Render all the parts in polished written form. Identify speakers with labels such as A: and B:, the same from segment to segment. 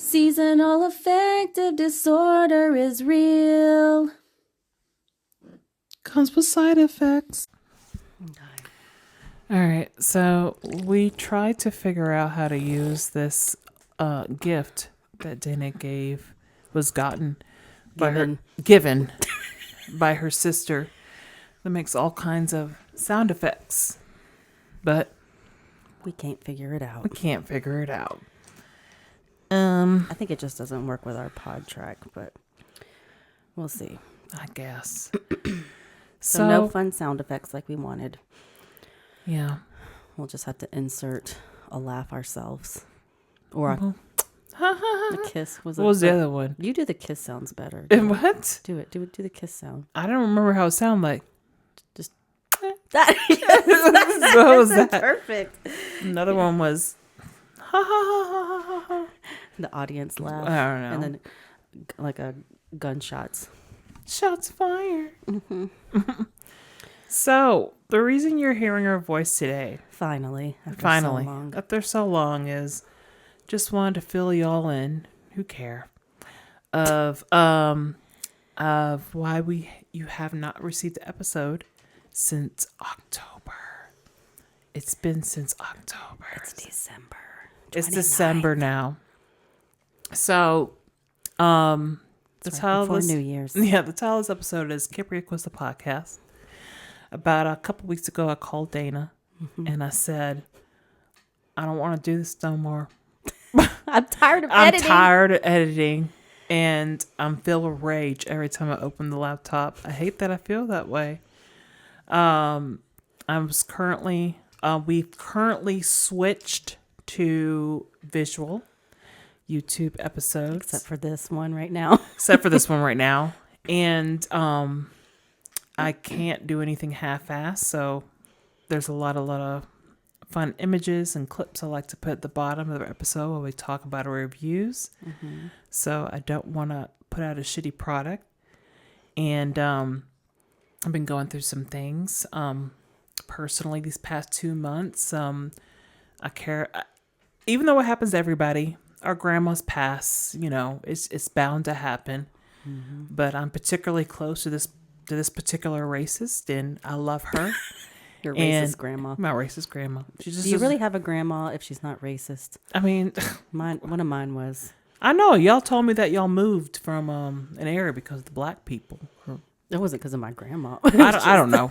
A: Seasonal affective disorder is real.
B: Comes with side effects. All right, so we tried to figure out how to use this gift that Dana given by her sister that makes all kinds of sound effects, but
A: We can't figure it out.
B: I
A: think it just doesn't work with our pod track, but we'll see.
B: I guess.
A: So no fun sound effects like we wanted.
B: Yeah.
A: We'll just have to insert a laugh ourselves. Or a kiss.
B: What was the other one?
A: You do the kiss sounds better.
B: And what?
A: Do it. Do the kiss sound.
B: I don't remember how it sounded like.
A: Just that.
B: What was that?
A: Perfect.
B: Another one was ha ha ha ha ha ha.
A: The audience laugh.
B: I don't know.
A: And then like a gunshots.
B: Shots fired. So the reason you're hearing our voice today,
A: finally,
B: after so long, is just wanted to fill y'all in. Who care? Of why you have not received the episode since October. It's been since October.
A: It's December.
B: It's December now. So, the title
A: before New Year's.
B: Yeah, the title of this episode is Kypria Quits the Podcast. About a couple weeks ago, I called Dana and I said, I don't want to do this no more.
A: I'm tired of
B: editing. And I'm filled with rage every time I open the laptop. I hate that I feel that way. We've currently switched to visual YouTube episodes.
A: Except for this one right now.
B: And I can't do anything half-assed, so there's a lot of fun images and clips I like to put at the bottom of the episode while we talk about our reviews. So I don't want to put out a shitty product. And I've been going through some things personally these past 2 months. Even though it happens to everybody, our grandmas pass, it's bound to happen. But I'm particularly close to this particular racist, and I love her.
A: Your racist grandma.
B: My racist grandma.
A: Do you really have a grandma if she's not racist?
B: I mean,
A: one of mine was.
B: I know y'all told me that y'all moved from an area because of the black people.
A: It wasn't because of my grandma.
B: I don't know.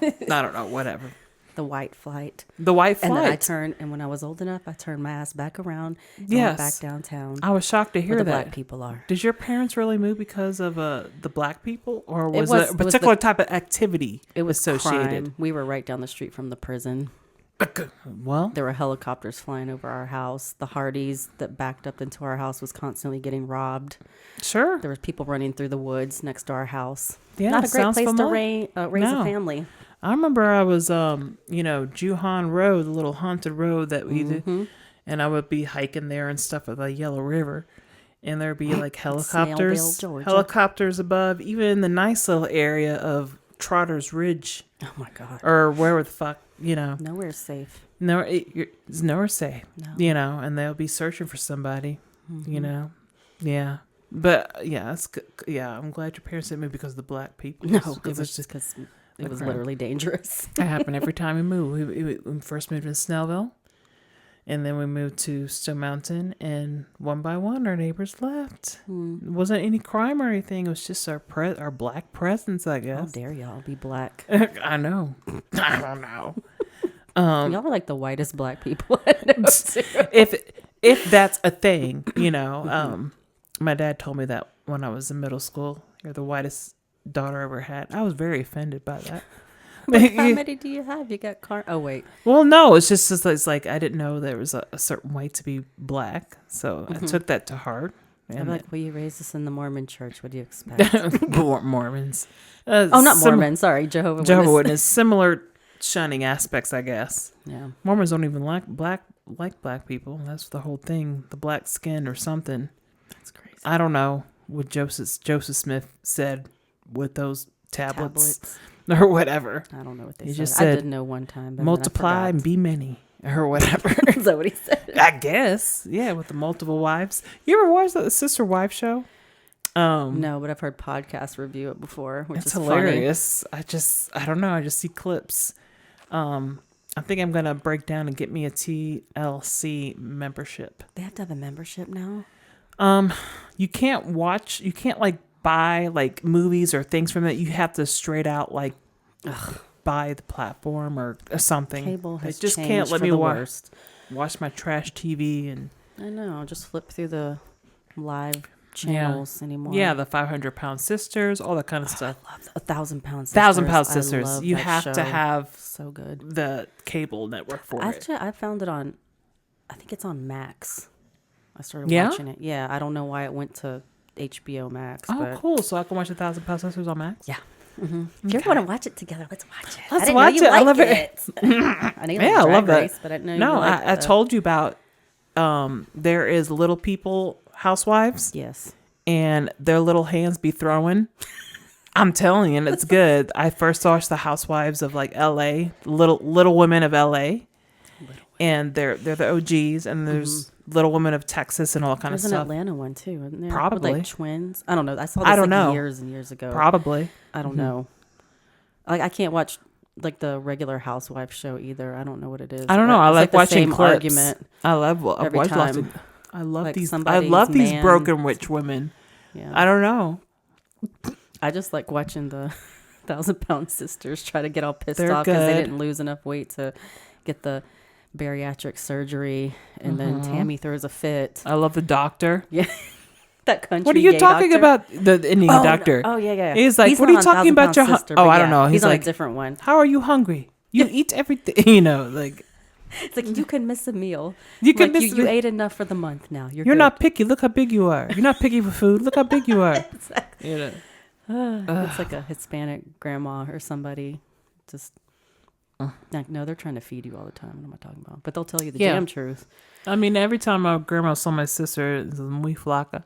B: Whatever.
A: The white flight. And then and when I was old enough, I turned my ass back around and went back downtown.
B: I was shocked to hear
A: where
B: that.
A: the black people are.
B: Did your parents really move because of the black people? Or was it a particular type of activity associated?
A: Crime. We were right down the street from the prison.
B: Well,
A: there were helicopters flying over our house. The Hardys that backed up into our house was constantly getting robbed.
B: Sure.
A: There was people running through the woods next to our house.
B: Yeah,
A: not a great place to raise a family.
B: I remember I was, Juhan Road, the little haunted road that we did, and I would be hiking there and stuff at the Yellow River, and there'd be like helicopters above, even the nice little area of Trotter's Ridge.
A: Oh my God.
B: Or wherever the fuck,
A: Nowhere's safe.
B: It's nowhere safe,
A: No.
B: And they'll be searching for somebody, Yeah. But yeah, I'm glad your parents didn't move because of the black people.
A: No, it was just because it was literally dangerous.
B: It happened every time we moved. We first moved to Snellville, and then we moved to Stone Mountain, and one by one our neighbors left. It wasn't any crime or anything. It was just our black presence, I guess.
A: How dare y'all be black?
B: I know. I don't know.
A: Y'all are like the whitest black people I know.
B: If that's a thing, my dad told me that when I was in middle school. You're the whitest daughter I ever had. I was very offended by that.
A: How many do you have? You got oh wait.
B: Well, no, it's like I didn't know there was a certain way to be black, so I took that to heart.
A: I'm like, well, you raised us in the Mormon church. What do you expect?
B: Mormons.
A: Not Mormon. Sorry, Jehovah's
B: Witness. Similar shining aspects, I guess.
A: Yeah.
B: Mormons don't even like black people. That's the whole thing. The black skin or something.
A: That's crazy.
B: I don't know what Joseph Smith said with those tablets or whatever.
A: I don't know what they
B: he
A: said.
B: Just said.
A: I did know one time. But
B: multiply and be many. or whatever.
A: Is that what he said?
B: I guess. Yeah, with the multiple wives. You ever watched the Sister Wife show?
A: No, but I've heard podcasts review it before, which is
B: hilarious. Funny. I don't know. I just see clips. I think I'm going to break down and get me a TLC membership.
A: They have to have a membership now?
B: You can't like buy like movies or things from it. You have to straight out like buy the platform or something.
A: Cable has
B: just
A: changed
B: can't let
A: for
B: me
A: the
B: watch my trash TV and
A: I know, just flip through the live channels anymore.
B: Yeah, the 500-pound sisters, all that kind of stuff.
A: I love 1,000-pound sisters.
B: 1,000-pound sisters. You have to have
A: so good
B: the cable network for it.
A: Actually, I found it on, I think it's on Max. I started watching it. Yeah, I don't know why it went to HBO Max.
B: Oh, cool. So I can watch 1,000-pound sisters on Max?
A: Yeah. Mm-hmm. If you ever want to watch it together, let's watch it.
B: Let's watch it. I love it.
A: I know you like Drag Race, but I know
B: you like I told you about there is Little People housewives.
A: Yes.
B: And their little hands be throwing. I'm telling you, it's good. I first watched the Housewives of like LA, Little Women of LA. And they're the OGs, and there's Little Women of Texas and all that kind of stuff.
A: There's an Atlanta one too, isn't there?
B: Probably.
A: With like twins. I don't know. I saw this years and years ago.
B: Probably.
A: I don't know. Like I can't watch like the regular Housewife show either. I don't know what it is.
B: I don't know. I like watching
A: the same
B: clips.
A: Argument
B: I love watching. I love like these broken witch women. Yeah. I don't know.
A: I just like watching the 1,000-pound sisters try to get all pissed off because they didn't lose enough weight to get the bariatric surgery, and then Tammy throws a fit.
B: I love the doctor.
A: Yeah. That country.
B: What are you talking about? The Indian doctor.
A: No. Oh yeah.
B: He's like, what are you talking about? Your
A: sister,
B: I don't know.
A: He's on
B: like
A: a different one.
B: How are you hungry? You eat everything. Like.
A: It's like you can miss a meal.
B: You can
A: like you ate enough for the month now. You're
B: good. Not picky. Look how big you are. You're not picky for food. Look how big you are.
A: Exactly. You know. It's like a Hispanic grandma or somebody. Just like, no, they're trying to feed you all the time. What am I talking about? But they'll tell you the damn truth.
B: I mean, every time my grandma saw my sister, it's muy flaca.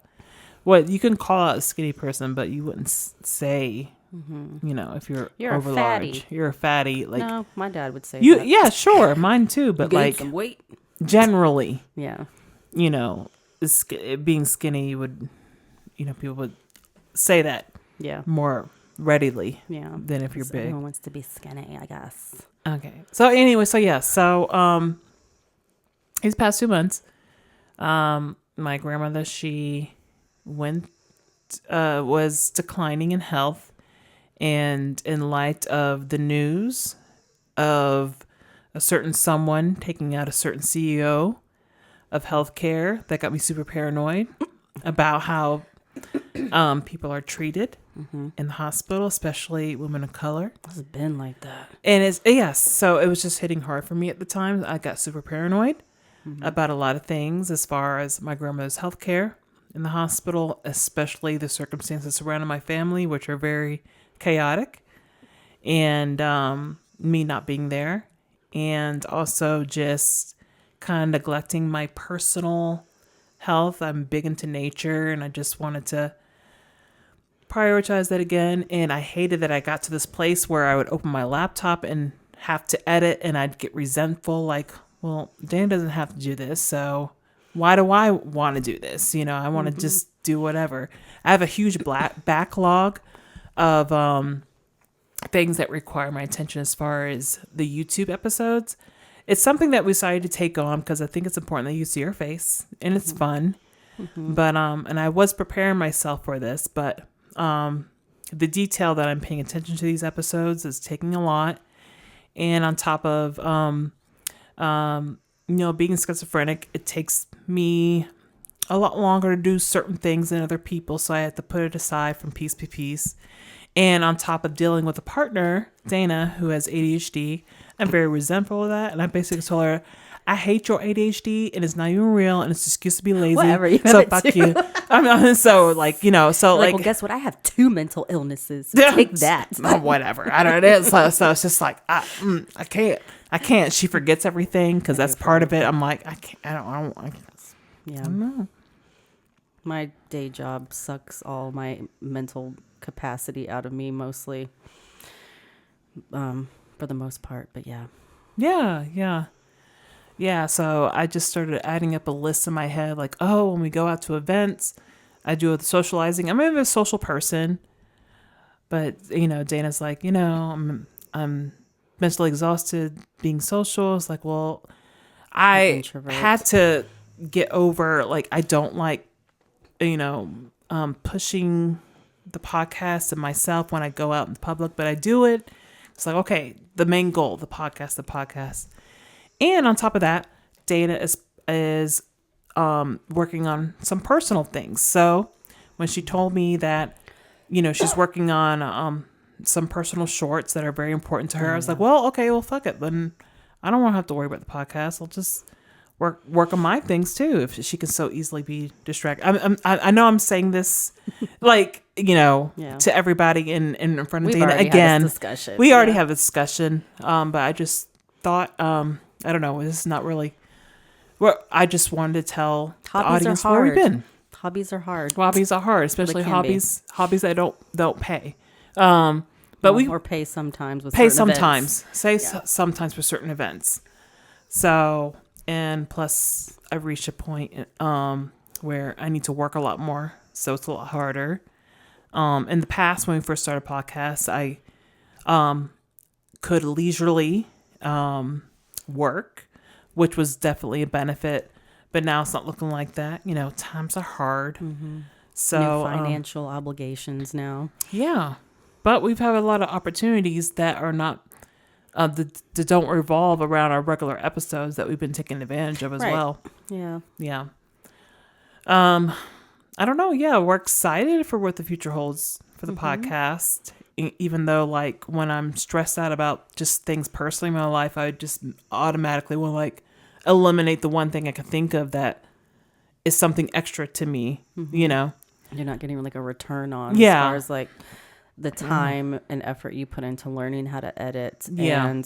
B: What you can call out a skinny person, but you wouldn't say. You know, if you're over large, you're a fatty. Like
A: no, my dad would say
B: you.
A: That.
B: Yeah, sure, mine too. But like
A: some weight.
B: Generally,
A: yeah,
B: you know, being skinny would, you know, people would say that.
A: Yeah,
B: more readily.
A: Yeah,
B: than if you're big.
A: Everyone wants to be skinny, I guess.
B: Okay. So anyway, these past 2 months, my grandmother she was declining in health. And in light of the news of a certain someone taking out a certain CEO of healthcare, that got me super paranoid about how people are treated in the hospital, especially women of color.
A: It's been like that.
B: And so it was just hitting hard for me at the time. I got super paranoid about a lot of things as far as my grandmother's healthcare in the hospital, especially the circumstances surrounding my family, which are very chaotic, and me not being there, and also just kind of neglecting my personal health. I'm big into nature, and I just wanted to prioritize that again. And I hated that I got to this place where I would open my laptop and have to edit, and I'd get resentful, like, well, Dan doesn't have to do this, so why do I want to do this? You know, I want to just do whatever. I have a huge backlog of things that require my attention as far as the YouTube episodes. It's something that we decided to take on because I think it's important that you see your face and it's fun. But and I was preparing myself for this, but the detail that I'm paying attention to these episodes is taking a lot. And on top of you know, being schizophrenic, it takes me a lot longer to do certain things than other people, so I have to put it aside from piece to piece. And on top of dealing with a partner, Dana, who has ADHD, I'm very resentful of that. And I basically told her, I hate your ADHD, and it's not even real, and it's an excuse to be lazy.
A: Whatever, you
B: so fuck you. I mean, so like, you know, so like,
A: well, guess what? I have 2 mental illnesses. Take that.
B: Whatever. I don't know. So it's just like, I can't. She forgets everything because that's part of it. I'm like, I can't. I don't know.
A: My day job sucks all my mental capacity out of me, mostly, for the most part. But yeah.
B: Yeah, so I just started adding up a list in my head, like, oh, when we go out to events, I do the socializing. I'm a social person, but Dana's like, I'm mentally exhausted being social. It's like, well, I had to get over, like, I don't like, pushing the podcast and myself when I go out in the public, but I do it. It's like, okay, the main goal, the podcast. And on top of that, Dana is working on some personal things. So when she told me that, she's working on some personal shorts that are very important to her, I was like, well, okay, well, fuck it. Then I don't want to have to worry about the podcast. I'll just work on my things too. If she can so easily be distracted. I know I'm saying this like, to everybody in front of Dana. Again, we already have a discussion. But I just thought, I don't know. This is not really. Well, I just wanted to tell the audience where we've been.
A: Hobbies are hard.
B: Hobbies are hard, especially hobbies that don't pay. But we
A: or pay sometimes with
B: pay
A: certain
B: sometimes.
A: Events.
B: Sometimes for certain events. So, and plus I've reached a point where I need to work a lot more, so it's a lot harder. In the past, when we first started podcasts, I could leisurely work, which was definitely a benefit. But now it's not looking like that. Times are hard.
A: Mm-hmm.
B: So
A: new financial obligations now.
B: Yeah, but we've had a lot of opportunities that are not that don't revolve around our regular episodes that we've been taking advantage of as well. Yeah. I don't know. Yeah, we're excited for what the future holds for the podcast. Even though, like, when I'm stressed out about just things personally in my life, I just automatically want to, like, eliminate the one thing I can think of that is something extra to me, You're
A: not getting, like, a return on as far as, like, the time and effort you put into learning how to edit and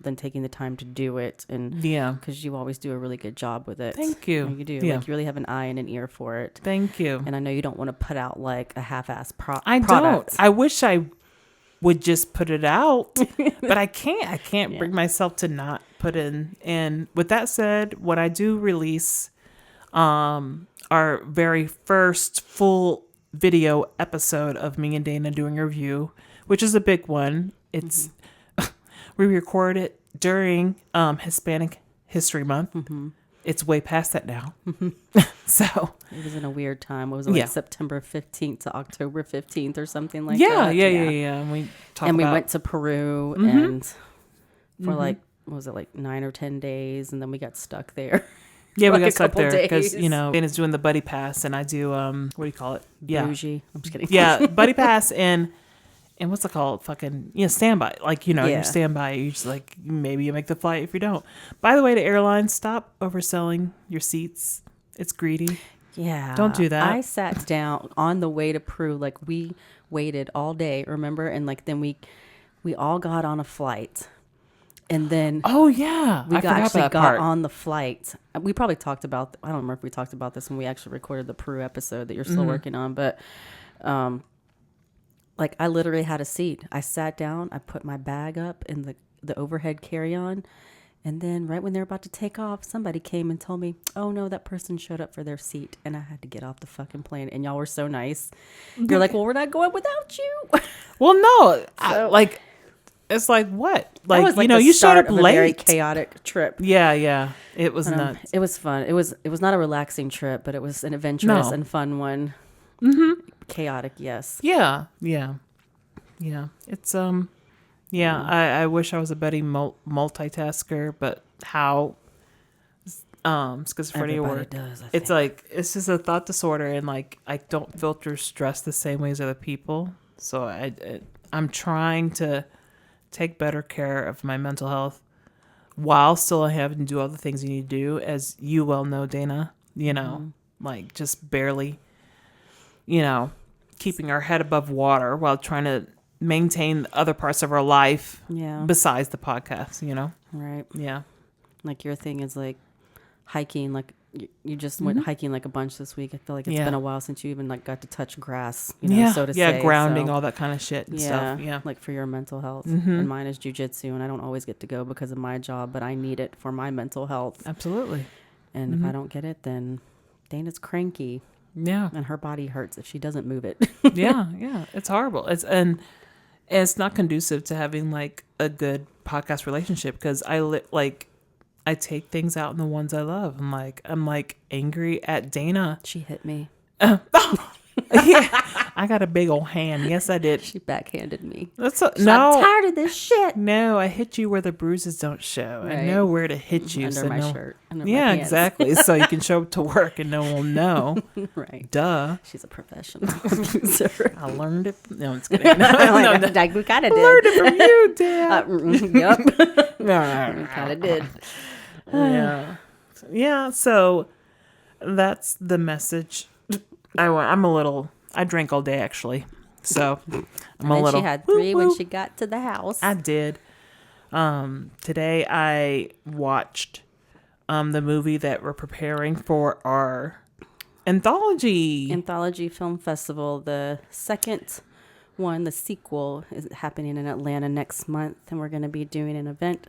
A: then taking the time to do it. And because you always do a really good job with it.
B: Thank you.
A: You do. Like, you really have an eye and an ear for it.
B: Thank you.
A: And I know you don't want to put out, like, a half-ass product.
B: Don't. I wish I would just put it out, but I can't. I can't bring myself to not put in. And with that said, when I do release our very first full video episode of me and Dana doing a review, which is a big one, it's we recorded it during Hispanic History Month. It's way past that now. So
A: it was in a weird time. What was it, like September 15th to October 15th or something like that?
B: Yeah. And
A: we went to Peru and for like, what was it, like 9 or 10 days, and then we got stuck there.
B: Yeah, we got stuck there because Dana's doing the buddy pass and I do what do you call it? Yeah,
A: bougie. I'm just kidding.
B: Yeah, buddy pass and what's it called? Fucking standby. Like you're standby. You just like maybe you make the flight if you don't. By the way, the airlines, stop overselling your seats. It's greedy.
A: Yeah,
B: don't do that.
A: I sat down on the way to Peru. Like we waited all day. Remember, and like then we all got on a flight. And then
B: we got
A: on the flight. We probably talked about, I don't remember if we talked about this when we actually recorded the Peru episode that you're still working on, but like I literally had a seat. I sat down, I put my bag up in the overhead carry-on, and then right when they're about to take off, somebody came and told me, oh no, that person showed up for their seat, and I had to get off the fucking plane, and y'all were so nice. You're like, well, we're not going without you.
B: Well, no, it's like what? Like,
A: like
B: you showed up late.
A: A very chaotic trip.
B: Yeah. It was nuts.
A: It was fun. It was not a relaxing trip, but it was an adventurous and fun one. Chaotic, yes.
B: Yeah. It's I wish I was a better multitasker, but how schizophrenia
A: does.
B: It's like it's just a thought disorder, and like I don't filter stress the same way as other people. So I'm trying to take better care of my mental health while still having to do all the things you need to do, as you well know, Dana, like just barely, keeping our head above water while trying to maintain other parts of our life besides the podcast,
A: Right.
B: Yeah.
A: Like your thing is like hiking like You just went hiking like a bunch this week. I feel like it's been a while since you even like got to touch grass, so to say.
B: Yeah, grounding, all that kind of shit and stuff. Yeah.
A: Like for your mental health. And mine is jujitsu, and I don't always get to go because of my job, but I need it for my mental health.
B: Absolutely.
A: And if I don't get it, then Dana's cranky.
B: Yeah.
A: And her body hurts if she doesn't move it.
B: Yeah. It's horrible. It's not conducive to having like a good podcast relationship because I take things out in the ones I love. I'm like angry at Dana.
A: She hit me.
B: Yeah, I got a big old hand. Yes, I did.
A: She backhanded me.
B: No,
A: I'm tired of this shit.
B: No, I hit you where the bruises don't show.
A: Right.
B: I know where to hit you.
A: Under my shirt. Under
B: yeah,
A: my pants.
B: exactly. So you can show up to work and no one will know.
A: Right.
B: Duh.
A: She's a professional abuser.
B: I learned it. No, I'm just kidding. No,
A: we kind of did.
B: I learned it from you, Dad.
A: Yep.
B: No.
A: We kind of did.
B: Yeah. Yeah, so that's the message. I drank all day actually. So I'm a little.
A: She had 3 when she got to the house.
B: I did. Today I watched the movie that we're preparing for our anthology
A: film festival. The second one, the sequel, is happening in Atlanta next month, and we're going to be doing an event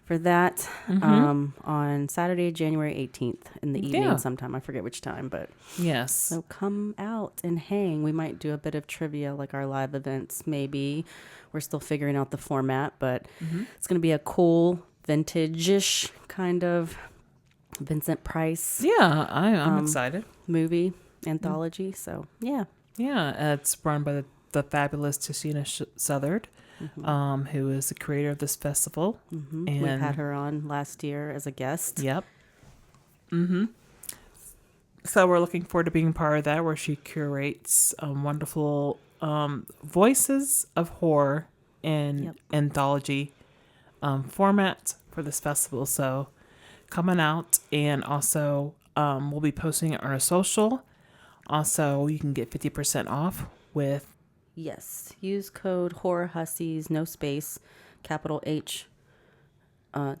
A: for that on Saturday, January 18th in the evening sometime. I forget which time, but
B: yes.
A: So come out and hang. We might do a bit of trivia like our live events, maybe. We're still figuring out the format, but it's going to be a cool vintage-ish kind of Vincent Price.
B: Yeah, I'm excited.
A: Movie anthology. So yeah.
B: Yeah, it's run by the fabulous Tichina Southard. Who is the creator of this festival. And
A: we had her on last year as a guest.
B: Yep. So we're looking forward to being part of that, where she curates wonderful voices of horror in anthology format for this festival. So coming out, and also we'll be posting it on our social. Also, you can get 50% off with.
A: Yes. Use code Horror Hussies, no space, capital H,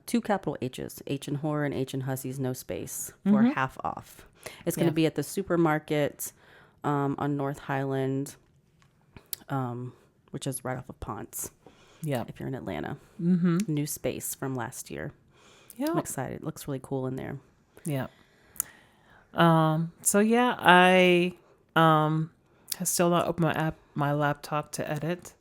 A: 2 capital H's, H in horror and H in Hussies, no space, for half off. It's going to be at the supermarket on North Highland, which is right off of Ponce. Yeah. If you're in Atlanta. New space from last year. Yeah. I'm excited. It looks really cool in there.
B: Yeah. So yeah, I have still not opened my laptop to edit.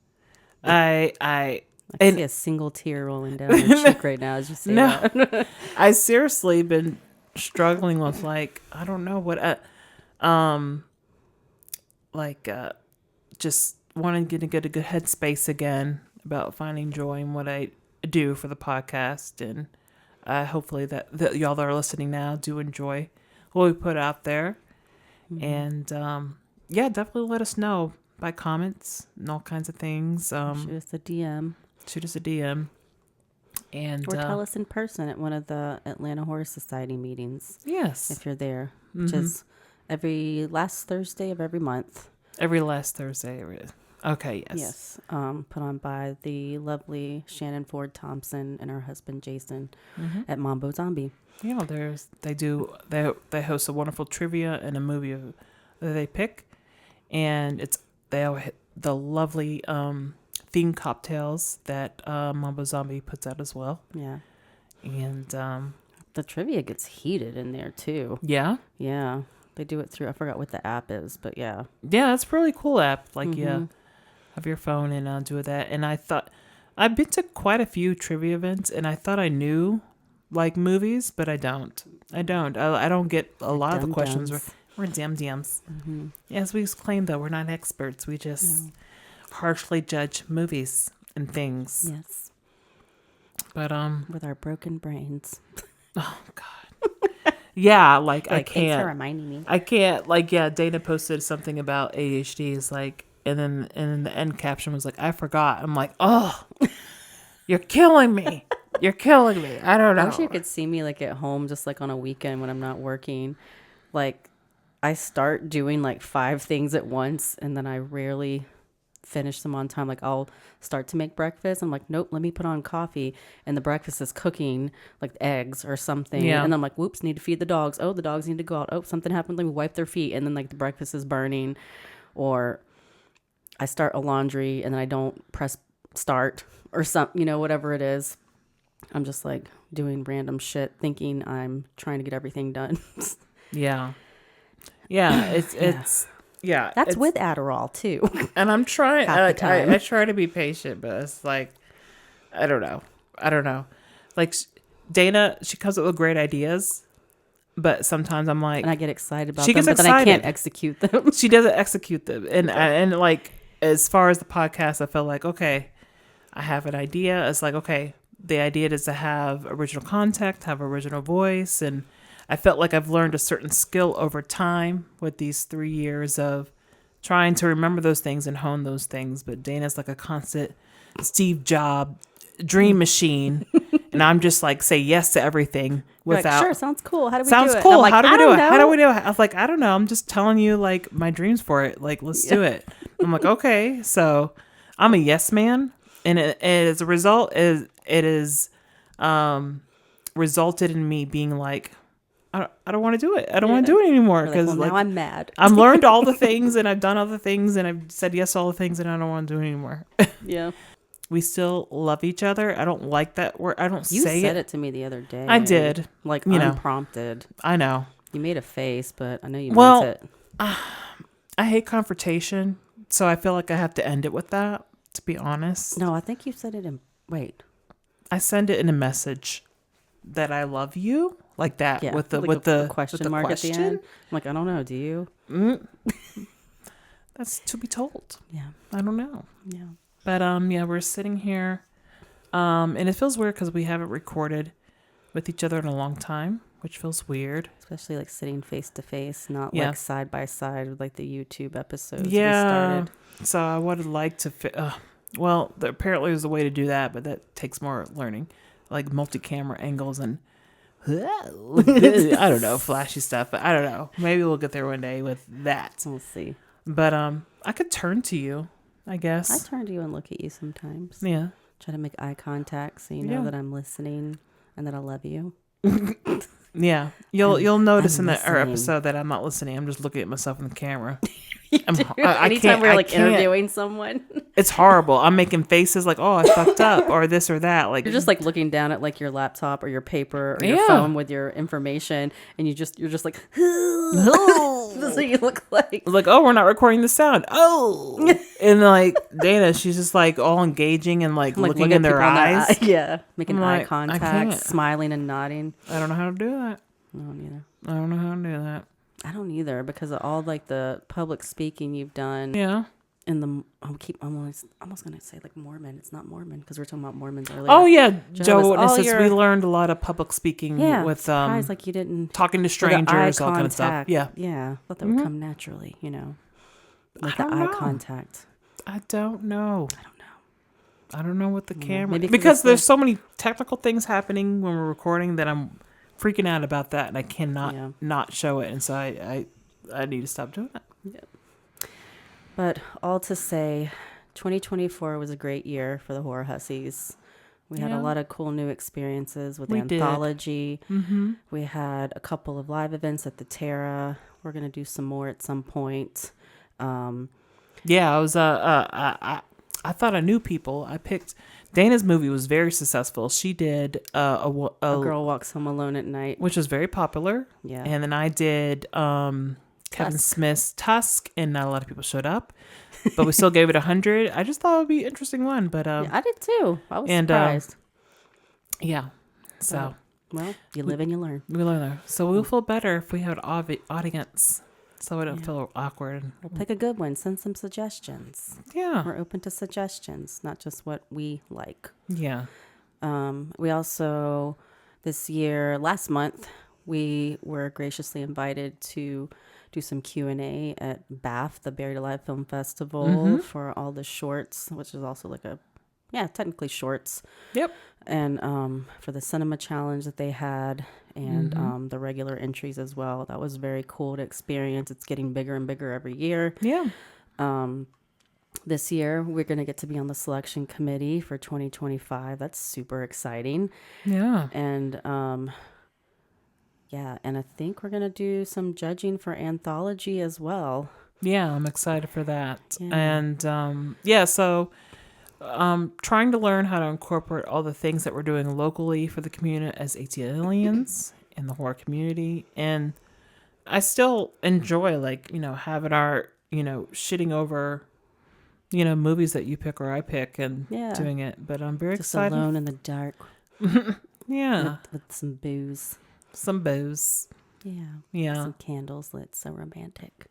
B: I
A: see a single tear rolling down your cheek right now as you say that.
B: I seriously been struggling with I don't know what just wanting to get a good headspace again about finding joy in what I do for the podcast, and hopefully that y'all that are listening now do enjoy what we put out there. And definitely let us know by comments and all kinds of things.
A: Shoot us a DM.
B: And
A: or tell us in person at one of the Atlanta Horror Society meetings.
B: Yes.
A: If you're there, which is every last Thursday of every month.
B: Every last Thursday. Okay, yes.
A: Yes. Put on by the lovely Shannon Ford Thompson and her husband Jason at Mambo Zombie.
B: Yeah, they host a wonderful trivia and a movie that they pick, and they all hit the lovely themed cocktails that Mambo Zombie puts out as well.
A: Yeah,
B: and
A: the trivia gets heated in there too.
B: Yeah,
A: yeah, they do it through. I forgot what the app is, but yeah,
B: that's a really cool app. Have your phone and do that. And I thought I've been to quite a few trivia events, and I thought I knew movies, but I don't. I don't get a lot of the questions. We're DMs. As we claim, though, we're not experts. We just harshly judge movies and things.
A: Yes.
B: But
A: with our broken brains.
B: Oh God. Yeah, I can't.
A: Thanks for reminding me.
B: I can't. Dana posted something about ADHD. Is and then the end caption was I forgot. I'm oh, you're killing me. You're killing me. I don't know.
A: I wish you could see me at home, just on a weekend when I'm not working. I start doing 5 things at once, and then I rarely finish them on time. Like I'll start to make breakfast. I'm like, nope, let me put on coffee. And the breakfast is cooking, like eggs or something.
B: Yeah.
A: And I'm like, whoops, need to feed the dogs. Oh, the dogs need to go out. Oh, something happened. Let me wipe their feet. And then like the breakfast is burning. Or I start a laundry and then I don't press start or something, whatever it is. I'm just like doing random shit thinking I'm trying to get everything done.
B: Yeah. Yeah. It's
A: That's with Adderall too.
B: And I'm trying,
A: Half the time.
B: I try to be patient, but it's like, I don't know. Like Dana, she comes up with great ideas, but sometimes I'm like,
A: And I get excited about
B: she
A: them,
B: gets
A: but then I can't
B: excited.
A: execute them.
B: She doesn't execute them. And like, as far as the podcast, I feel like, okay, I have an idea. It's like, okay, the idea is to have original content, have original voice. And I felt like I've learned a certain skill over time with these 3 years of trying to remember those things and hone those things. But Dana's like a constant Steve Jobs dream machine. And I'm just like, say yes to everything without.
A: Like, sure, sounds cool. How do we
B: Sounds
A: do it?
B: cool.
A: Like,
B: How do we
A: I
B: do
A: don't
B: it?
A: know.
B: How do we do it? I was like, I don't know. I'm just telling you like my dreams for it. Like, let's do it. I'm like, okay. So I'm a yes man. And as a result, it is resulted in me being like, I don't want to do it. I don't want to do it anymore. Because
A: now I'm mad.
B: I've learned all the things and I've done all the things and I've said yes to all the things and I don't want to do it anymore.
A: Yeah.
B: We still love each other. I don't like that word. I don't
A: You
B: say
A: said it to me the other day.
B: I did.
A: Like,
B: know.
A: unprompted.
B: I know.
A: You made a face, but I know you
B: Well,
A: meant it.
B: I hate confrontation, so I feel like I have to end it with that, to be honest.
A: No, I think you said it in... Wait.
B: I send it in a message that I love you, like that,
A: Yeah.
B: with the
A: like
B: with
A: a
B: the
A: question
B: with the
A: mark
B: question.
A: at the end. I'm like, I don't know. Do you?
B: That's to be told.
A: Yeah.
B: I don't know.
A: Yeah.
B: But yeah, we're sitting here, and it feels weird because we haven't recorded with each other in a long time, which feels weird.
A: Especially like sitting face to face, not
B: Yeah.
A: like side by side with like the YouTube episodes we
B: Yeah.
A: started.
B: So I would like to. Well, apparently there's a way to do that, but that takes more learning, like multi-camera angles and I don't know, flashy stuff. But I don't know. Maybe we'll get there one day with that.
A: We'll see.
B: But I could turn to you, I guess.
A: I turn to you and look at you sometimes.
B: Yeah.
A: Try to make eye contact so you know
B: Yeah.
A: that I'm listening and that I love you.
B: Yeah. You'll notice
A: I'm
B: in our
A: listening.
B: episode that I'm not listening. I'm just looking at myself in the camera.
A: Anytime we're like interviewing someone,
B: It's horrible. I'm making faces like, oh, I fucked up or this or that. Like
A: you're just like looking down at like your laptop or your paper or your
B: Yeah.
A: phone with your information, and you're just like, that's what you look like.
B: like, oh, we're not recording the sound. Oh, and like Dana, she's just like all engaging and like,
A: Like
B: looking
A: look
B: in
A: at
B: their
A: people in the
B: eyes.
A: eye- yeah, making
B: I'm
A: eye
B: like, I
A: contact,
B: can't.
A: smiling and nodding.
B: I don't know how to do that.
A: No, neither.
B: I don't know how to do that.
A: I don't either because of all like the public speaking you've done
B: Yeah.
A: in the. I'm almost gonna say like Mormon. It's not Mormon because we were talking about Mormons earlier.
B: Oh yeah,
A: Jehovah's-
B: Joe
A: all
B: Witnesses.
A: your-
B: We learned a lot of public speaking
A: Yeah,
B: with
A: surprised, like you didn't
B: talking to
A: with the
B: strangers,
A: eye
B: all kind of stuff.
A: contact.
B: Yeah.
A: Yeah, thought that would come naturally, like the
B: don't
A: eye
B: know.
A: contact.
B: I don't know. I don't know what the camera
A: Maybe 'cause
B: because
A: it's
B: there's
A: the-
B: so many technical things happening when we're recording that I'm freaking out about that and I cannot
A: Yeah.
B: not show it, and so I need to stop doing that.
A: But all to say, 2024 was a great year for the Horror Hussies. We had
B: Yeah.
A: a lot of cool new experiences with
B: We
A: the
B: did.
A: anthology.
B: Mm-hmm.
A: We had a couple of live events at the Terra. We're gonna do some more at some point.
B: Yeah, I was I thought I knew people. I picked Dana's movie was very successful. She did
A: A Girl Walks Home Alone at Night.
B: which was very popular.
A: Yeah.
B: And then I did Kevin
A: Tusk.
B: Smith's Tusk, and not a lot of people showed up, but we still gave it 100. I just thought it would be an interesting one, but
A: Yeah, I did too. I was
B: and,
A: surprised.
B: yeah. So
A: Well, you live and you learn.
B: we learn that. So we'll feel better if we have an audience, so we don't
A: Yeah.
B: feel awkward.
A: We'll pick a good one. Send some suggestions.
B: Yeah,
A: We're open to suggestions, not just what we like.
B: yeah,
A: We also, last month, we were graciously invited to do some Q&A at BAF, the Buried Alive Film Festival, for all the shorts, which is also like technically shorts.
B: Yep.
A: And for the cinema challenge that they had, and the regular entries as well. That was very cool to experience. It's getting bigger and bigger every year.
B: yeah.
A: this year we're going to get to be on the selection committee for 2025. That's super exciting.
B: Yeah.
A: And yeah, and I think we're going to do some judging for anthology as well.
B: Yeah, I'm excited for that.
A: Yeah.
B: And so trying to learn how to incorporate all the things that we're doing locally for the community as ATLians in the horror community. And I still enjoy, like, having our, shitting over, movies that you pick or I pick and doing it. But I'm very
A: just
B: excited.
A: alone in the dark.
B: Yeah.
A: With some booze.
B: Some booze.
A: Yeah.
B: Yeah.
A: Some candles lit. So romantic.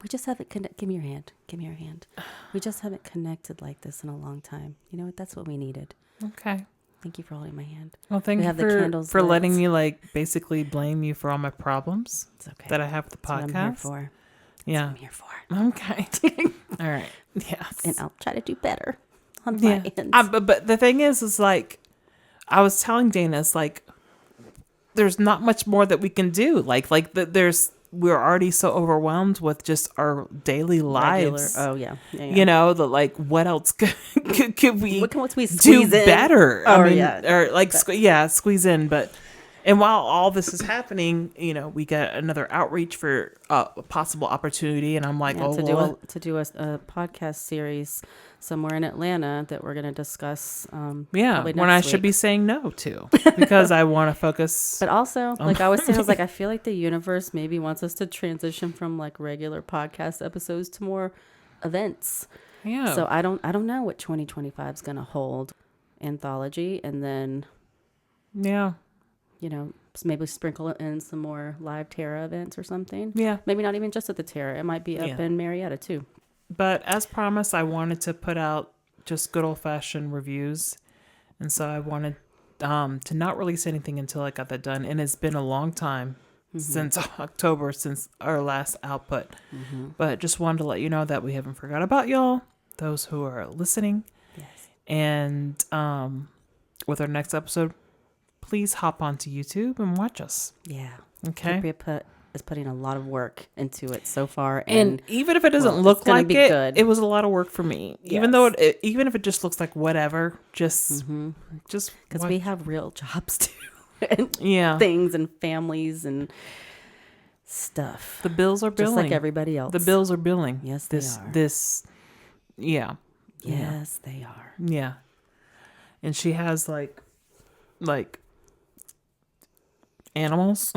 A: We just haven't give me your hand. Give me your hand. We just haven't connected like this in a long time. You know what? That's what we needed.
B: Okay.
A: Thank you for holding my hand.
B: Well, thank you for letting me, like, basically blame you for all my problems that I have with the podcast.
A: That's what I'm here for.
B: Yeah.
A: That's what I'm here for.
B: Okay. All right. Yes.
A: And I'll try to do better on my end.
B: But the thing is like, I was telling Dana, it's like, there's not much more that we can do. We're already so overwhelmed with just our daily lives.
A: Oh yeah.
B: What else could we
A: what can we
B: do
A: squeeze in?
B: better? Squeeze in. And while all this is happening, we get another outreach for a possible opportunity, and I'm like,
A: to do a podcast series somewhere in Atlanta that we're going to discuss.
B: When I should be saying no to, because I want to focus.
A: But also, like I was saying, I feel like the universe maybe wants us to transition from like regular podcast episodes to more events.
B: Yeah.
A: So I don't know what 2025 is going to hold. Anthology, and then maybe sprinkle in some more live Terra events or something.
B: Yeah.
A: Maybe not even just at the Terra. It might be up in Marietta too.
B: But as promised, I wanted to put out just good old-fashioned reviews. And so I wanted to not release anything until I got that done. And it's been a long time since October, since our last output. But just wanted to let you know that we haven't forgot about y'all, those who are listening.
A: Yes.
B: And with our next episode, please hop onto YouTube and watch us.
A: Yeah.
B: Okay.
A: Kypria is putting a lot of work into it so far.
B: And even if it doesn't look like it, it was a lot of work for me. Yes. Even if it just looks like whatever, just
A: because we have real jobs too. And things and families and stuff.
B: The bills are billing.
A: Just like everybody else.
B: The bills are billing.
A: Yes, they are. Yes, they are.
B: Yeah. And she has like animals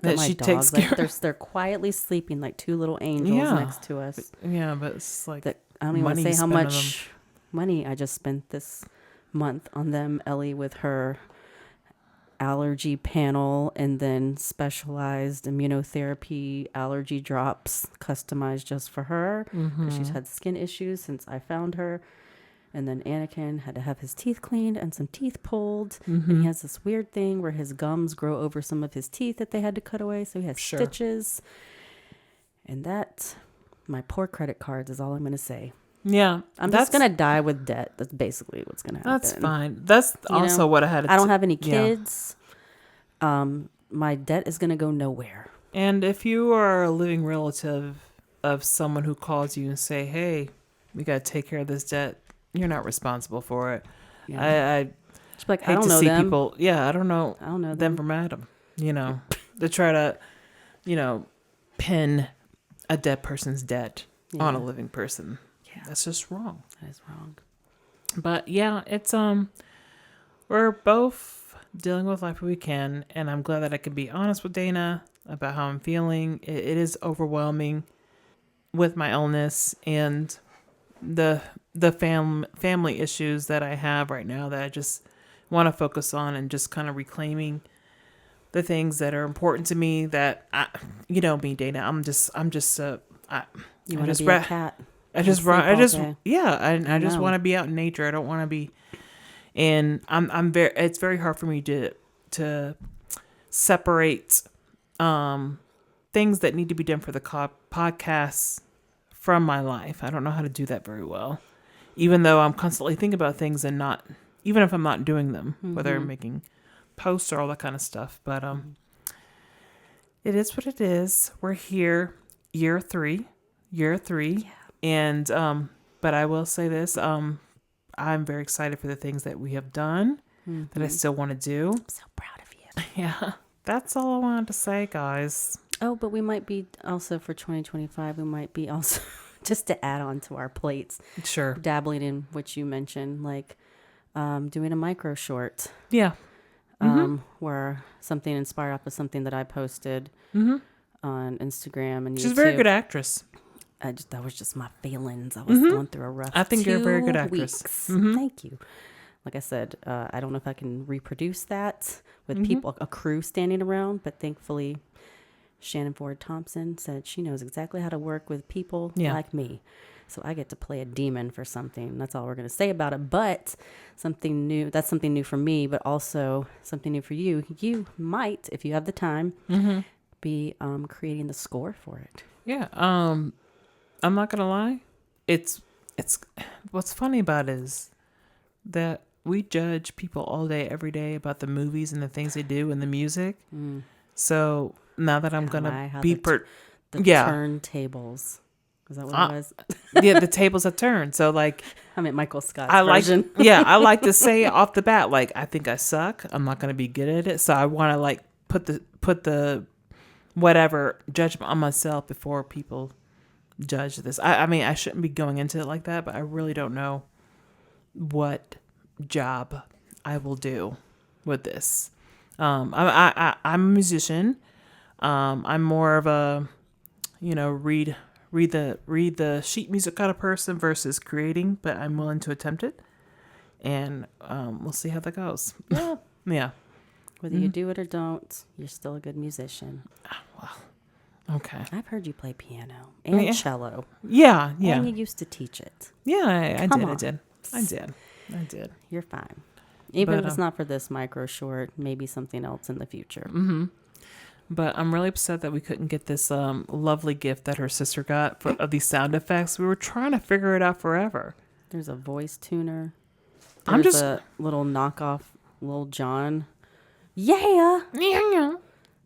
A: that she takes care of. They're quietly sleeping like two little angels next to us.
B: Yeah, but it's like
A: that, I don't even want to say how much money I just spent this month on them. Ellie with her allergy panel, and then specialized immunotherapy allergy drops customized just for her because she's had skin issues since I found her. And then Anakin had to have his teeth cleaned and some teeth pulled. And he has this weird thing where his gums grow over some of his teeth that they had to cut away. So he has stitches. And that, my poor credit cards is all I'm going to say.
B: Yeah.
A: I'm just going to die with debt. That's basically what's going to happen.
B: That's fine. That's also what I had.
A: I don't have any kids. My debt is going to go nowhere.
B: And if you are a living relative of someone who calls you and say, hey, we got to take care of this debt, you're not responsible for it. Yeah. I
A: hate I don't know
B: see
A: them.
B: People. Yeah, I don't know
A: them
B: from Adam. To try to, pin a dead person's debt on a living person. Yeah, that's just wrong.
A: That is wrong.
B: But yeah, it's we're both dealing with life we can, and I'm glad that I can be honest with Dana about how I'm feeling. It is overwhelming with my illness and the family issues that I have right now that I just want to focus on, and just kind of reclaiming the things that are important to me that me, Dana, I'm just you
A: want to be a cat.
B: I just want to be out in nature. I don't want to be, and it's very hard for me to separate things that need to be done for the podcast from my life. I don't know how to do that very well, even though I'm constantly thinking about things and even if I'm not doing them, whether I'm making posts or all that kind of stuff. But it is what it is. We're here, year three. Yeah. And But I will say this. I'm very excited for the things that we have done that I still want to do.
A: I'm so proud of you.
B: Yeah. That's all I wanted to say, guys.
A: Oh, but we might be also for 2025, we might be also, just to add on to our plates,
B: Sure.
A: dabbling in what you mentioned, like doing a micro short.
B: Yeah.
A: Where something inspired off of something that I posted on Instagram and YouTube.
B: She's a very good actress.
A: That was just my feelings. I was going through a rough.
B: I think you're a very good actress.
A: Thank you. Like I said, I don't know if I can reproduce that with people, a crew standing around, but thankfully, Shannon Ford Thompson said she knows exactly how to work with people like me. So I get to play a demon for something. That's all we're going to say about it. But something new, that's something new for me, but also something new for you. You might, if you have the time, be creating the score for it.
B: Yeah. I'm not going to lie. It's what's funny about it is that we judge people all day, every day about the movies and the things they do and the music. So now that I'm going to be
A: turntables. Is that what it was?
B: Yeah, the tables have turned. So like,
A: I'm at Michael Scott's version.
B: I like to say off the bat, like, I think I suck. I'm not going to be good at it. So I want to like put the whatever judgment on myself before people judge this. I mean, I shouldn't be going into it like that, but I really don't know what job I will do with this. I'm a musician. I'm more of a, read the sheet music kind of person versus creating, but I'm willing to attempt it, and we'll see how that goes.
A: Yeah.
B: Yeah.
A: Whether you do it or don't, you're still a good musician.
B: Well, okay.
A: I've heard you play piano and cello.
B: Yeah.
A: And you used to teach it.
B: Yeah, I did.
A: You're fine. Even if it's not for this micro short, maybe something else in the future.
B: But I'm really upset that we couldn't get this lovely gift that her sister got of these sound effects. We were trying to figure it out forever.
A: There's a voice tuner. There's a little knockoff Lil Jon. Yeah.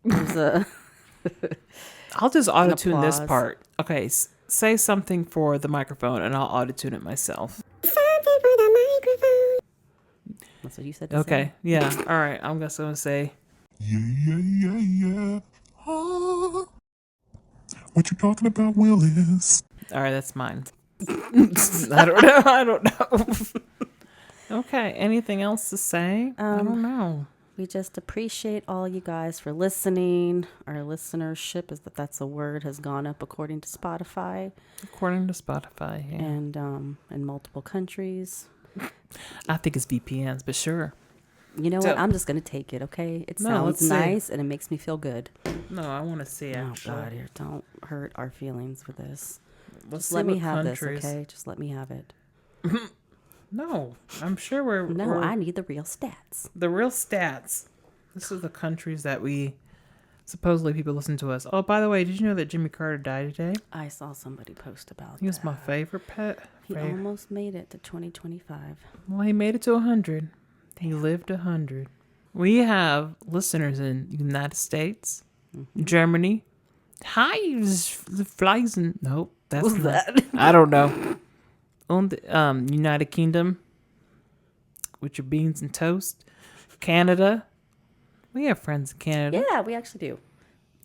A: There's a...
B: I'll just auto-tune this part. Okay, say something for the microphone and I'll auto-tune it myself.
A: Something for the microphone. That's what you said to
B: Okay,
A: say.
B: yeah. All right, I'm just going to say...
C: Yeah. Ah. What you talking about, Willis?
B: All right, that's mine. I don't know. Okay, anything else to say? I don't know.
A: We just appreciate all you guys for listening. Our listenership, that's a word, has gone up according to Spotify.
B: According to Spotify, yeah.
A: And in multiple countries.
B: I think it's VPNs, but sure.
A: You know what? I'm just going to take it, okay? It sounds nice and it makes me feel good.
B: No, I want to see actually.
A: Oh, God, here, don't hurt our feelings with this.
B: Just
A: let me have this, okay? Just let me have it.
B: No, I'm sure we're...
A: I need the real stats.
B: The real stats. This is the countries that supposedly people listen to us. Oh, by the way, did you know that Jimmy Carter died today?
A: I saw somebody post about that.
B: He was my favorite pet.
A: He almost made it to 2025.
B: Well, he made it to 100. He lived 100. We have listeners in the United States, Germany. Hi, flies in... Nope, that's not... that? I don't know. United Kingdom, with your beans and toast. Canada. We have friends in Canada.
A: Yeah, we actually do.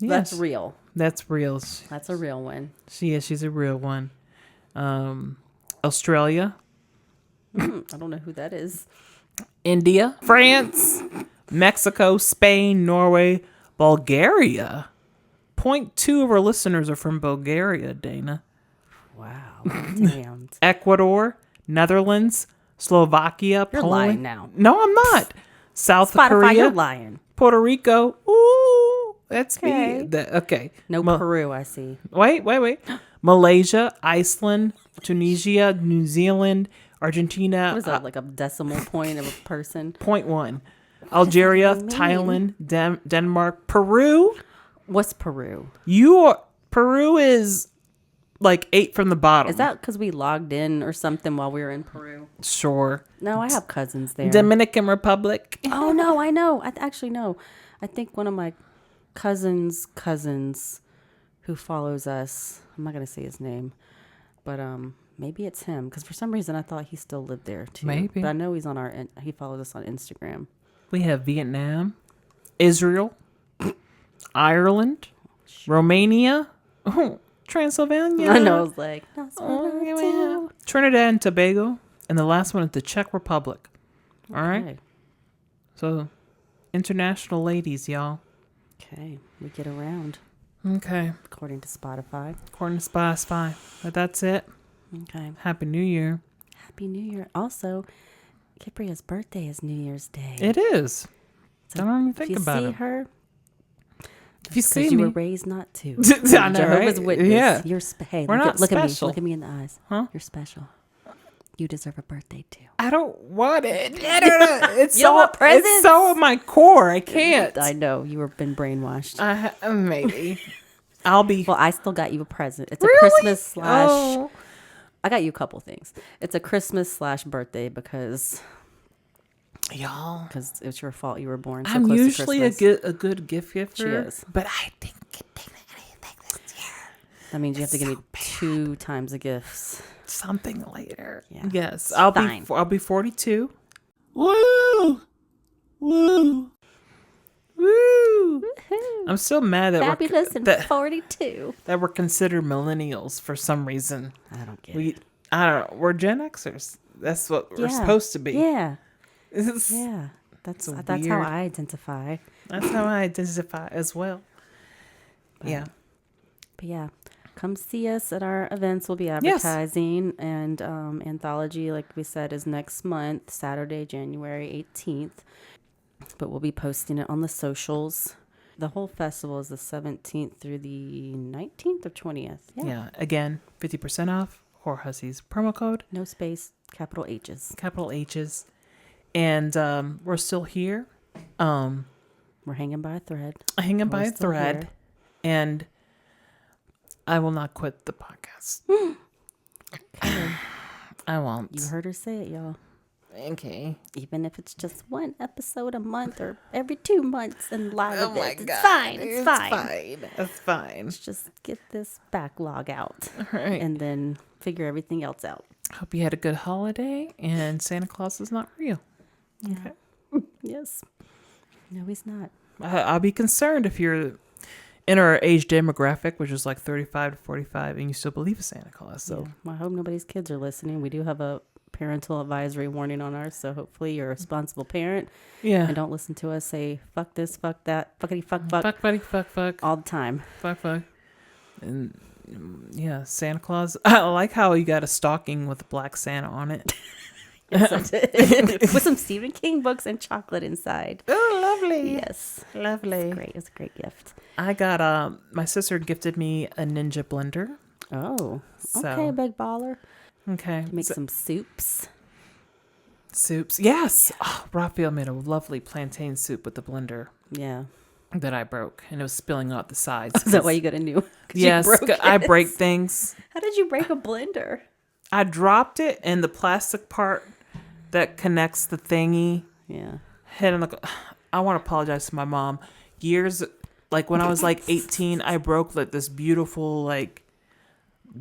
B: Yes.
A: That's real.
B: That's real.
A: That's a real one.
B: She's a real one. Australia.
A: I don't know who that is.
B: India, France, Mexico, Spain, Norway, Bulgaria. 0.2 of our listeners are from Bulgaria, Dana.
A: Wow. Damn.
B: Ecuador, Netherlands, Slovakia,
A: You're
B: Poland.
A: lying now.
B: No, I'm not. South
A: Spotify,
B: Korea.
A: you're lying.
B: Puerto Rico. Ooh, that's
A: Okay.
B: me. Okay.
A: No Peru, I see.
B: Wait. Malaysia, Iceland, Tunisia, New Zealand, Argentina.
A: What is that, like a decimal point of a person?
B: 0.1. Algeria, Thailand, Denmark, Peru.
A: What's Peru?
B: Peru is like 8 from the bottom.
A: Is that because we logged in or something while we were in Peru?
B: Sure.
A: No, I have cousins there.
B: Dominican Republic.
A: Oh, no, I know. I actually know. I think one of my cousins who follows us, I'm not going to say his name, but Maybe it's him, because for some reason I thought he still lived there too.
B: Maybe.
A: But I know he's on he follows us on Instagram.
B: We have Vietnam, Israel, Ireland, Romania, Transylvania.
A: I know. I was like,
B: Trinidad and Tobago, and the last one is the Czech Republic. All right. So, international ladies, y'all.
A: Okay, we get around.
B: Okay.
A: According to Spotify.
B: According to Spotify. But that's it.
A: Okay.
B: Happy New Year.
A: Happy New Year. Also, Kypria's birthday is New Year's Day.
B: It is.
A: So
B: I don't even think about it.
A: If you see her,
B: if you see
A: you
B: me,
A: were raised not to.
B: I know,
A: Jehovah's
B: right?
A: Witness.
B: Yeah.
A: You're hey,
B: We're not
A: look at me.
B: special.
A: Look at me in the eyes.
B: Huh?
A: You're special. You deserve a birthday too.
B: I don't want it. I don't know. It's
A: You don't want presents?
B: It's so in my core. I can't.
A: I know you were been brainwashed.
B: Maybe. I'll be.
A: Well, I still got you a present. It's a
B: Really?
A: Christmas slash.
B: Oh.
A: I got you a couple things. It's a Christmas slash birthday because
B: Y'all.
A: it's your fault you were born. So
B: I'm
A: close
B: usually
A: to
B: a
A: Christmas.
B: good gift giver.
A: She is.
B: But I didn't get anything this year.
A: That means you have to give me
B: so bad.
A: 2 times the gifts.
B: Something later.
A: Yeah.
B: Yes.
A: It's
B: I'll
A: fine.
B: be 42.
C: Woo! Woo!
B: Woo! I'm still mad that
A: Fabulous and 42.
B: that we're considered millennials for some reason.
A: I don't get it.
B: I don't know. We're Gen Xers. That's what we're
A: Yeah.
B: supposed to be.
A: Yeah.
B: It's-
A: Yeah. That's
B: So
A: how
B: weird.
A: I identify.
B: That's how I identify as well. Yeah.
A: But yeah, come see us at our events. We'll be advertising. And Anthology, like we said, is next month, Saturday, January 18th. But we'll be posting it on the socials. The whole festival is the 17th through the 19th or 20th.
B: Yeah. Again, 50% off. Whore Hussies promo code.
A: No space, capital H's.
B: Capital H's. And we're still here.
A: We're hanging by a thread.
B: Hanging by
A: We're
B: a
A: still
B: thread.
A: here.
B: And I will not quit the podcast. I won't.
A: You heard her say it, y'all.
B: Okay.
A: Even if it's just one episode a month or every 2 months and live
B: Oh
A: of
B: my
A: it.
B: God.
A: It's fine. It's fine.
B: That's fine.
A: Let's just get this backlog out
B: All right.
A: and then figure everything else out.
B: Hope you had a good holiday and Santa Claus is not real.
A: Yeah.
B: Okay.
A: Yes. No, he's not.
B: I'll be concerned if you're in our age demographic, which is like 35 to 45, and you still believe in Santa Claus. So
A: Yeah. Well, I hope nobody's kids are listening. We do have a parental advisory warning on ours, so hopefully you're a responsible parent
B: yeah.
A: and don't listen to us say fuck this, fuck that, fuckity fuck
B: Fuck, buddy, fuck.
A: all the time.
B: Fuck. And yeah, Santa Claus. I like how you got a stocking with a black Santa on it.
A: Yes, I did. With some Stephen King books and chocolate inside.
B: Oh, lovely.
A: Yes.
B: Lovely.
A: It's great. It's a great gift.
B: I got my sister gifted me a Ninja blender.
A: Oh,
B: So,
A: okay, big baller.
B: Okay.
A: Make some soups.
B: Soups. Yes. Oh, Raphael made a lovely plantain soup with the blender
A: Yeah.
B: that I broke, and it was spilling out the sides.
A: Is that why you got a new? 'Cause you
B: Yes,
A: broke
B: I
A: it.
B: break things.
A: How did you break a blender?
B: I dropped it, and the plastic part that connects the thingy
A: Yeah.
B: hit on the. I want to apologize to my mom. Years, like when I was like 18, I broke like this beautiful like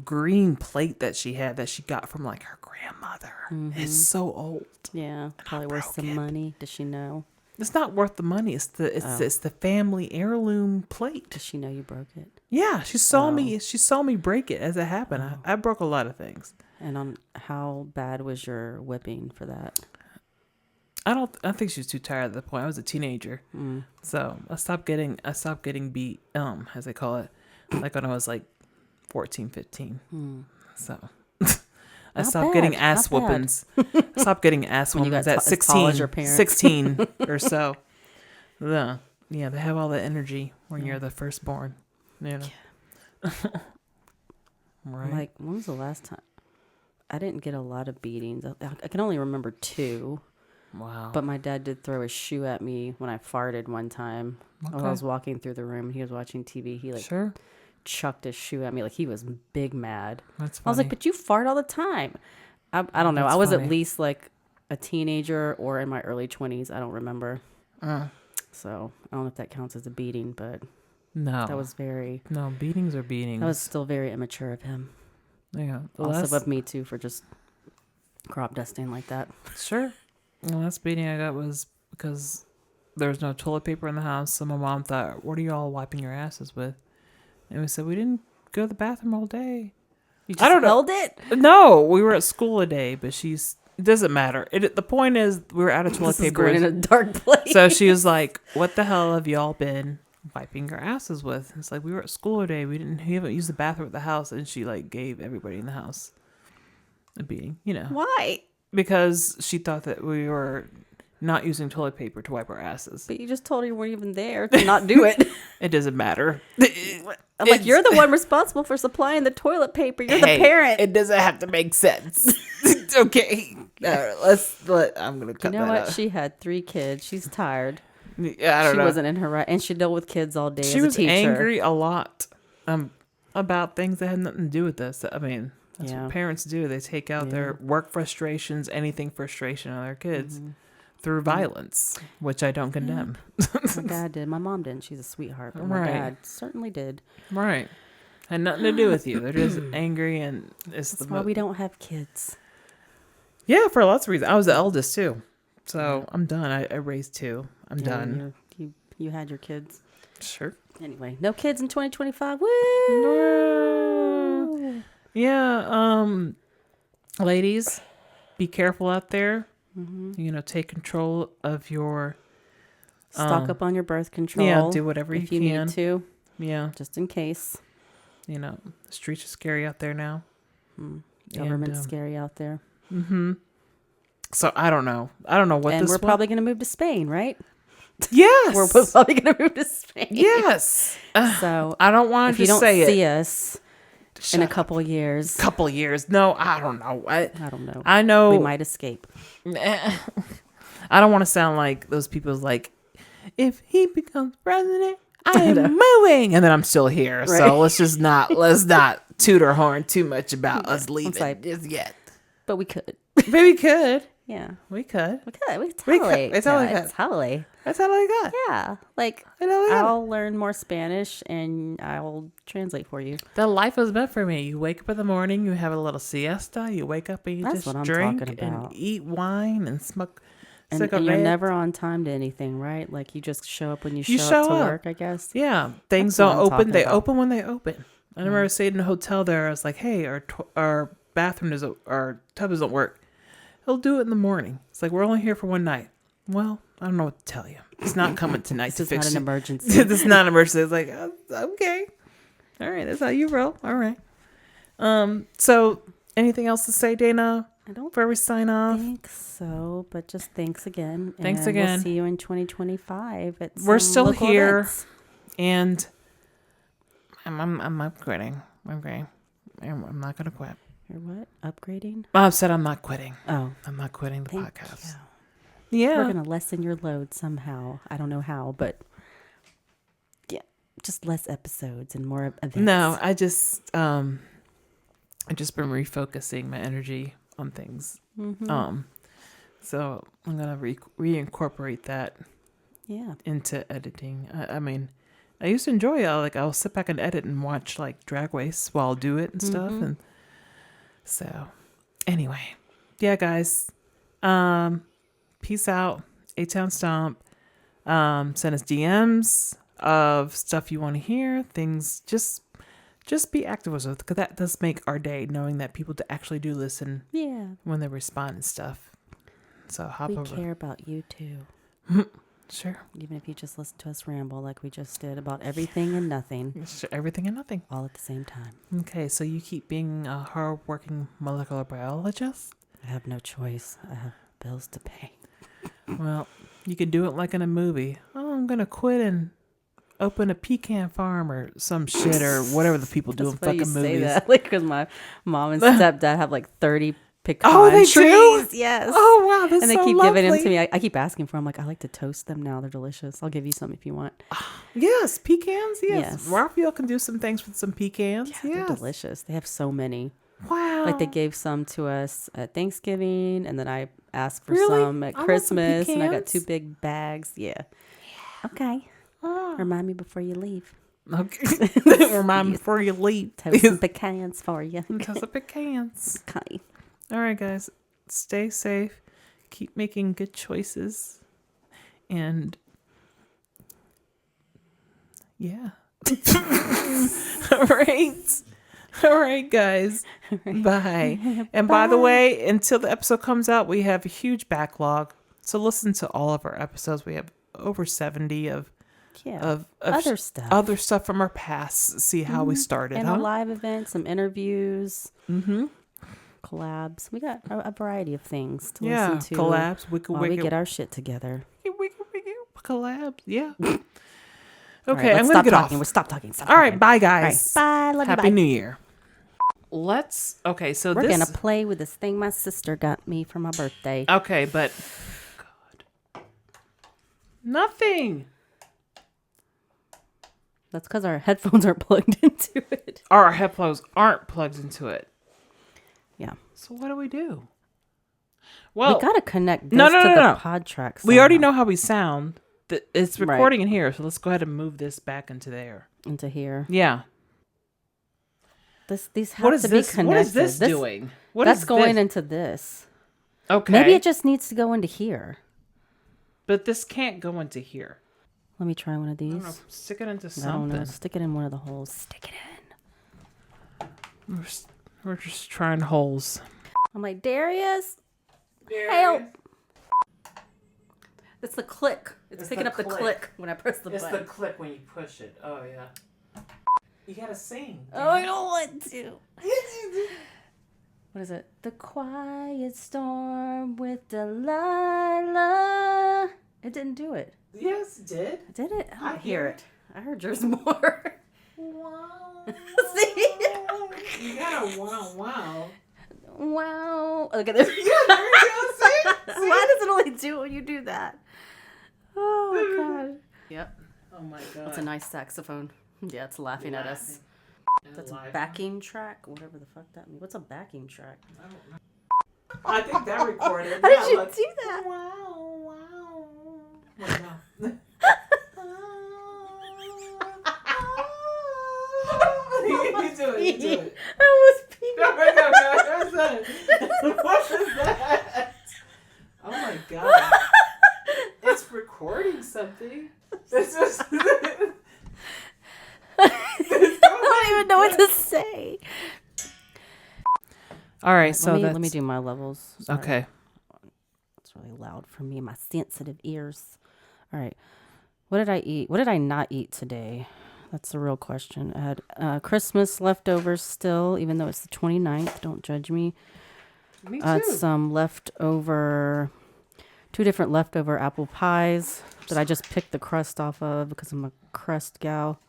B: green plate that she had that she got from like her grandmother. It's so old.
A: Yeah. Probably worth
B: broke
A: some
B: it.
A: money. Does she know?
B: It's not worth the money. It's the family heirloom plate.
A: Does she know you broke it?
B: Yeah, she saw me. She saw me break it as it happened. I broke a lot of things.
A: And on how bad was your whipping for that?
B: I think she was too tired at the point. I was a teenager, so I stopped getting beat. As they call it, like when I was like 14, 15. So I
A: Not
B: stopped
A: bad,
B: getting
A: not
B: ass
A: bad.
B: whoopings. Stopped getting ass
A: When you
B: whoopings
A: got
B: at
A: as tall as your
B: 16,
A: parents.
B: 16 or so. Yeah, they have all the energy when you're the firstborn. You know. Right.
A: Like, when was the last time? I didn't get a lot of beatings. I can only remember 2.
B: Wow.
A: But my dad did throw a shoe at me when I farted one time. While
B: Okay.
A: I was walking through the room. He was watching TV. He like
B: Sure.
A: chucked his shoe at me. Like he was big mad.
B: That's funny.
A: I was like, but you fart all the time. I don't know.
B: That's
A: I was
B: funny.
A: at least like a teenager or in my early 20s. I don't remember. So I don't know if that counts as a beating, but
B: no.
A: that was very,
B: no beatings are beatings.
A: that was still very immature of him.
B: Yeah.
A: Also of me too for just crop dusting like that.
B: Sure. The last beating I got was because there was no toilet paper in the house. So my mom thought, what are you all wiping your asses with? And we said, we didn't go to the bathroom all day.
A: You just held it?
B: No, we were at school a day, but it doesn't matter. The point is we were out of toilet paper.
A: Going in a dark place.
B: So she was like, what the hell have y'all been wiping your asses with? And it's like, we were at school a day. We haven't used the bathroom at the house. And she like gave everybody in the house a beating,
A: Why?
B: Because she thought that we were not using toilet paper to wipe our asses.
A: But you just told her you weren't even there to not do it.
B: It doesn't matter.
A: I'm like, you're the one responsible for supplying the toilet paper. You're the parent.
B: It doesn't have to make sense. Okay. I'm going to cut that out.
A: You know what? She had 3 kids. She's tired.
B: Yeah, I don't know.
A: She wasn't in her right. And she dealt with kids all day
B: She
A: as a
B: was
A: teacher.
B: angry a lot about things that had nothing to do with this. I mean, that's what parents do. They take out their work frustrations, anything frustration on their kids through violence, which I don't condemn.
A: My dad did. My mom didn't. She's a sweetheart. But my dad certainly did.
B: Right. Had nothing to do with you. They're just angry, and
A: that's why we don't have kids.
B: Yeah, for lots of reasons. I was the eldest too, so I'm done. I raised 2. I'm done.
A: You had your kids.
B: Sure.
A: Anyway, no kids in 2025. Woo!
B: No. Yeah. Ladies, be careful out there. Mm-hmm. Take control of your.
A: Stock up on your birth control.
B: Yeah, do whatever
A: if
B: you can.
A: Need to.
B: Yeah.
A: Just in case.
B: The streets are scary out there now.
A: Government's scary out there.
B: Mm-hmm. So I don't know. I don't know what
A: and
B: this.
A: And we're probably going to move to Spain, right?
B: Yes.
A: We're probably going to move to Spain.
B: Yes.
A: So
B: I don't want to say it.
A: If you don't see us in a couple years.
B: No, I don't know. I
A: don't know.
B: I know.
A: We might escape.
B: I don't want to sound like those people like, if he becomes president, I am moving. And then I'm still here. Right. So let's not toot our horn too much about us leaving just yet.
A: But we could.
B: But we could.
A: Yeah.
B: We could.
A: We totally could. Totally.
B: That's how I got.
A: Yeah. I'll learn more Spanish and I'll translate for you.
B: The life was meant for me. You wake up in the morning, you have a little siesta, you wake up and you just drink and eat wine and smoke.
A: And you're never on time to anything, right? Like you just show up when you show up to work, I guess.
B: Yeah. Things don't open. They open when they open. I remember I stayed in a hotel there. I was like, hey, our bathroom our tub doesn't work. He'll do it in the morning. It's like, we're only here for one night. Well, I don't know what to tell you. It's not coming tonight to fix it.
A: This is not an emergency.
B: This is not an emergency. It's like, okay. All right. That's how you roll. All right. So anything else to say, Dana?
A: I don't
B: before we sign off.
A: think so, but just thanks again.
B: Thanks again.
A: We'll see you in 2025.
B: We're still here,
A: events.
B: And I'm not quitting. I'm not gonna quit.
A: You're what? Upgrading?
B: I said I'm not quitting.
A: Oh,
B: I'm not quitting the podcast.
A: You.
B: Yeah,
A: we're gonna lessen your load somehow. I don't know how, but yeah, just less episodes and more events.
B: No, I just been refocusing my energy on things.
A: Mm-hmm.
B: So I'm gonna reincorporate that.
A: Yeah.
B: Into editing. I mean, I used to enjoy it. I'll sit back and edit and watch like Drag Race while I'll do it and stuff. And so, anyway, yeah, guys. Peace out. A-Town Stomp. Send us DMs of stuff you want to hear. Things just be active with us, because that does make our day, knowing that people actually do listen.
A: Yeah.
B: When they respond and stuff. So hop over.
A: We care about you too.
B: Sure.
A: Even if you just listen to us ramble like we just did about everything and nothing.
B: Everything and nothing.
A: All at the same time.
B: Okay, so you keep being a hard-working molecular biologist?
A: I have no choice. I have bills to pay.
B: Well, you could do it like in a movie. Oh, I'm going to quit and open a pecan farm or some shit or whatever the people do in fucking movies. Say that.
A: Like, because my mom and stepdad have like 30 pecan trees.
B: Do?
A: Yes.
B: Oh, wow. That's
A: and they
B: so
A: keep
B: lovely.
A: giving them to me. I keep asking for them. Like, I like to toast them now. They're delicious. I'll give you some if you want.
B: Yes. Pecans. Yes. Raphael can do some things with some pecans.
A: Yeah, they're delicious. They have so many.
B: Wow.
A: Like they gave some to us at Thanksgiving, and then I asked for some at Christmas, and I got 2 big bags. Yeah. Okay. Remind me before you leave.
B: Okay. Remind me before you leave.
A: Toast some pecans for you.
B: Toast some pecans.
A: Okay.
B: All right, guys. Stay safe. Keep making good choices. And yeah. All right. All right, guys. Bye. And by the way, until the episode comes out, we have a huge backlog. So listen to all of our episodes. We have over 70 of
A: other stuff.
B: Other stuff from our past. See how we started.
A: And a live event, some interviews. Collabs. We got a variety of things to listen to.
B: Collabs.
A: We get our shit together.
B: Collabs. Yeah.
A: Okay,
B: right, I'm going to get off.
A: We'll stop talking.
B: All right, bye, guys.
A: Right, bye. Love you.
B: Happy New Year. We're going
A: to play with this thing my sister got me for my birthday.
B: Okay, but... God. Nothing.
A: That's because our headphones aren't plugged into it.
B: Our headphones aren't plugged into it.
A: Yeah.
B: So what do we do? Well,
A: we got to connect this to the pod track somehow.
B: We already know how we sound. It's recording in here, so let's go ahead and move this back into there.
A: Into here.
B: Yeah.
A: These have to be connected.
B: What is this doing?
A: That's going into this.
B: Okay.
A: Maybe it just needs to go into here.
B: But this can't go into here.
A: Let me try one of these.
B: I don't know. Stick it into something.
A: I don't know. Stick it in one of the holes. Stick it
B: in. We're just trying holes.
A: I'm like, Darius, help. It's the click. It's picking up the click when I press the button.
B: It's the click when you push it. Oh, yeah. You gotta sing.
A: Oh, I don't want to. What is it? The quiet storm with Delilah. It didn't do it.
B: Yes, it did.
A: Did it? I hear it. I heard yours more.
B: Wow.
A: See?
B: You got a wow.
A: Wow. Look at this.
B: Yeah, there you go. See?
A: Why does it only do when you do that? Oh, my God. Yep.
B: Oh, my God.
A: That's a nice saxophone. Yeah, it's laughing at us. That's a backing track? Whatever the fuck that means. What's a backing track?
B: I don't know. I think that recorded.
A: How did you do that?
B: Wow. You do it.
A: I was peeing.
B: No. What is that? Oh my God. It's recording something. This is...
A: I don't even know what to say.
B: All right, so
A: let me do my levels. Sorry.
B: Okay.
A: It's really loud for me, my sensitive ears. All right. What did I eat? What did I not eat today? That's the real question. I had Christmas leftovers still, even though it's the 29th. Don't judge me.
B: Me too.
A: I had some leftover, 2 different leftover apple pies that I just picked the crust off of because I'm a crust gal.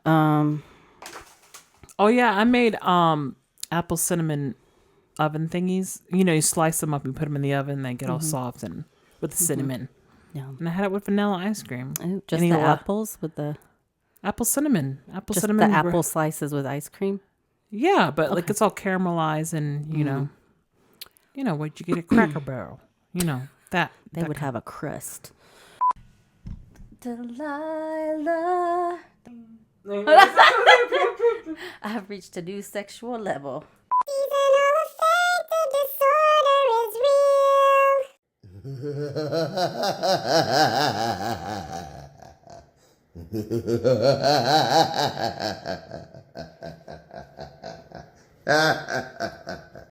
B: Oh yeah, I made apple cinnamon oven thingies. You know, you slice them up and put them in the oven, and they get all soft and with the cinnamon.
A: Yeah.
B: And I had it with vanilla ice cream.
A: Ooh, just the apples with the
B: apple cinnamon.
A: Just the apple slices with ice cream.
B: Yeah, but like it's all caramelized and you know what you get at Cracker Barrel. You know that
A: they would have a crust. Delilah. I have reached a new sexual level.
D: Seasonal affective disorder is real.